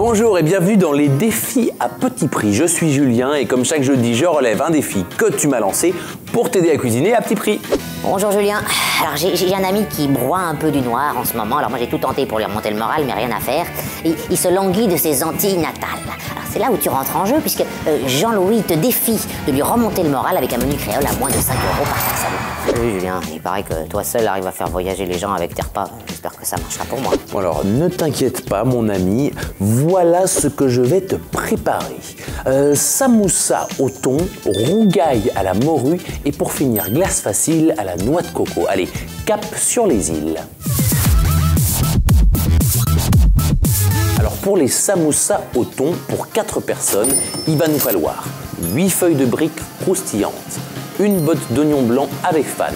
Bonjour et bienvenue dans les défis à petit prix. Je suis Julien et comme chaque jeudi, je relève un défi que tu m'as lancé pour t'aider à cuisiner à petit prix. Bonjour Julien. Alors j'ai un ami qui broie un peu du noir en ce moment. Alors moi j'ai tout tenté pour lui remonter le moral mais rien à faire. Il se languit de ses Antilles natales. Alors c'est là où tu rentres en jeu puisque Jean-Louis te défie de lui remonter le moral avec un menu créole à moins de 5 € par personne. Salut Julien, il paraît que toi seul arrive à faire voyager les gens avec tes repas. J'espère que ça marchera pour moi. Bon alors ne t'inquiète pas mon ami, voilà ce que je vais te préparer. Samoussa au thon, rougail à la morue et pour finir glace facile à la noix de coco. Allez, cap sur les îles. Alors pour les samoussas au thon, pour 4 personnes, il va nous falloir 8 feuilles de briques croustillantes, une botte d'oignons blancs avec fan,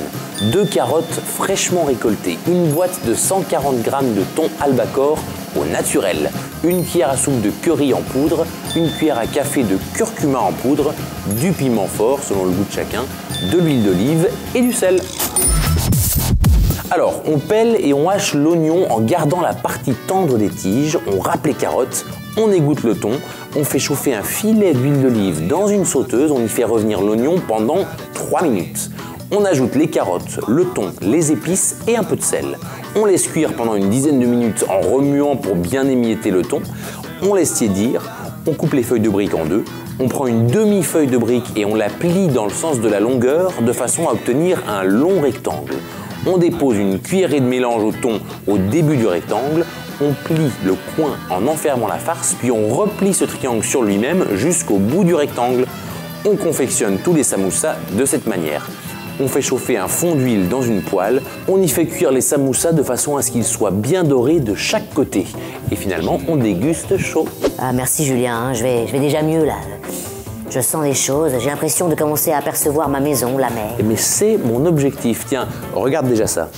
2 carottes fraîchement récoltées, une boîte de 140 g de thon albacore au naturel, une cuillère à soupe de curry en poudre, une cuillère à café de curcuma en poudre, du piment fort selon le goût de chacun, de l'huile d'olive et du sel. Alors, on pèle et on hache l'oignon en gardant la partie tendre des tiges, on râpe les carottes, on égoutte le thon, on fait chauffer un filet d'huile d'olive dans une sauteuse, on y fait revenir l'oignon pendant 3 minutes. On ajoute les carottes, le thon, les épices et un peu de sel. On laisse cuire pendant une dizaine de minutes en remuant pour bien émietter le thon. On laisse tiédir, on coupe les feuilles de briques en deux. On prend une demi-feuille de brique et on la plie dans le sens de la longueur de façon à obtenir un long rectangle. On dépose une cuillerée de mélange au thon au début du rectangle. On plie le coin en enfermant la farce, puis on replie ce triangle sur lui-même jusqu'au bout du rectangle. On confectionne tous les samoussas de cette manière. On fait chauffer un fond d'huile dans une poêle, on y fait cuire les samoussas de façon à ce qu'ils soient bien dorés de chaque côté. Et finalement, on déguste chaud. Ah merci Julien, hein, je vais déjà mieux là. Je sens les choses, j'ai l'impression de commencer à apercevoir ma maison, la mer. Mais c'est mon objectif, tiens, regarde déjà ça.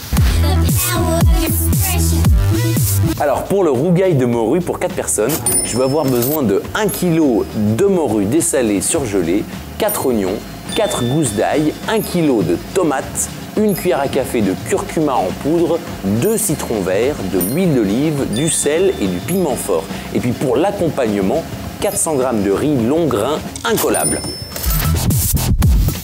Alors pour le rougail de morue pour 4 personnes, je vais avoir besoin de 1 kg de morue dessalée surgelée, 4 oignons, 4 gousses d'ail, 1 kg de tomates, une cuillère à café de curcuma en poudre, 2 citrons verts, de l'huile d'olive, du sel et du piment fort. Et puis pour l'accompagnement, 400 g de riz long grain incollable.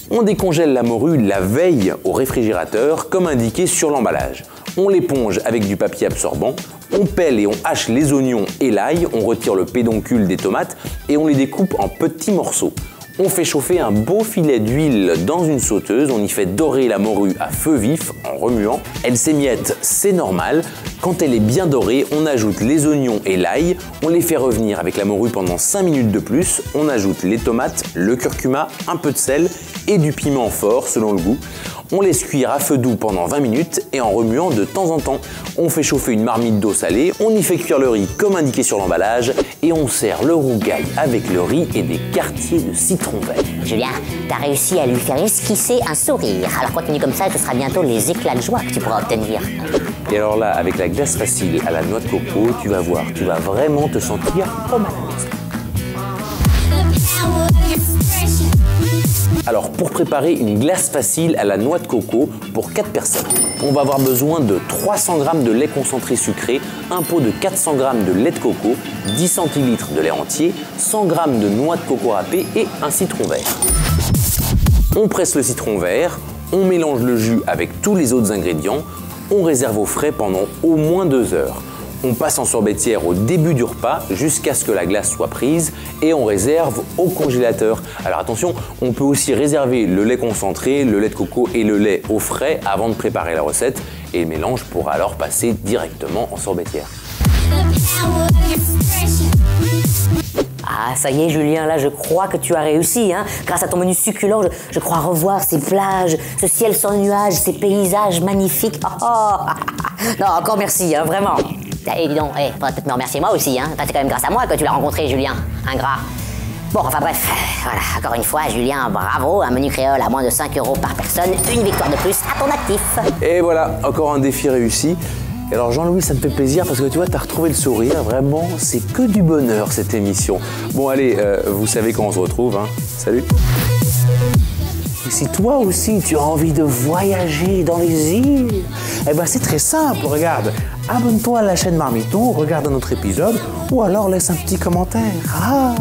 On décongèle la morue la veille au réfrigérateur comme indiqué sur l'emballage. On l'éponge avec du papier absorbant, on pèle et on hache les oignons et l'ail, on retire le pédoncule des tomates et on les découpe en petits morceaux. On fait chauffer un beau filet d'huile dans une sauteuse, on y fait dorer la morue à feu vif en remuant. Elle s'émiette, c'est normal. Quand elle est bien dorée, on ajoute les oignons et l'ail, on les fait revenir avec la morue pendant 5 minutes de plus, on ajoute les tomates, le curcuma, un peu de sel et du piment fort selon le goût. On laisse cuire à feu doux pendant 20 minutes et en remuant de temps en temps. On fait chauffer une marmite d'eau salée, on y fait cuire le riz comme indiqué sur l'emballage et on sert le rougail avec le riz et des quartiers de citron vert. Julien, t'as réussi à lui faire esquisser un sourire. Alors continue comme ça, ce sera bientôt les éclats de joie que tu pourras obtenir. Et alors là, avec la glace facile à la noix de coco, tu vas voir, tu vas vraiment te sentir comme à la maison. Alors pour préparer une glace facile à la noix de coco pour 4 personnes, on va avoir besoin de 300 g de lait concentré sucré, un pot de 400 g de lait de coco, 10 centilitres de lait entier, 100 g de noix de coco râpée et un citron vert. On presse le citron vert, on mélange le jus avec tous les autres ingrédients, on réserve au frais pendant au moins 2 heures. On passe en sorbetière au début du repas jusqu'à ce que la glace soit prise et on réserve au congélateur. Alors attention, on peut aussi réserver le lait concentré, le lait de coco et le lait au frais avant de préparer la recette et le mélange pourra alors passer directement en sorbetière. Ah, ça y est, Julien, là, je crois que tu as réussi, hein. Grâce à ton menu succulent, je crois revoir ces plages, ce ciel sans nuages, ces paysages magnifiques. Oh. Non, encore merci, hein, vraiment. Et dis donc, faudrait peut-être me remercier moi aussi, hein. C'est quand même grâce à moi que tu l'as rencontré, Julien. Ingrat. Bon, enfin bref, voilà, encore une fois, Julien, bravo, un menu créole à moins de 5 € par personne, une victoire de plus à ton actif. Et voilà, encore un défi réussi. Et alors Jean-Louis, ça me fait plaisir parce que tu vois, t'as retrouvé le sourire, vraiment, c'est que du bonheur cette émission. Bon allez, vous savez quand on se retrouve, hein. Salut. Et si toi aussi tu as envie de voyager dans les îles, eh ben c'est très simple, regarde, abonne-toi à la chaîne Marmiton, regarde un autre épisode ou alors laisse un petit commentaire. Ah.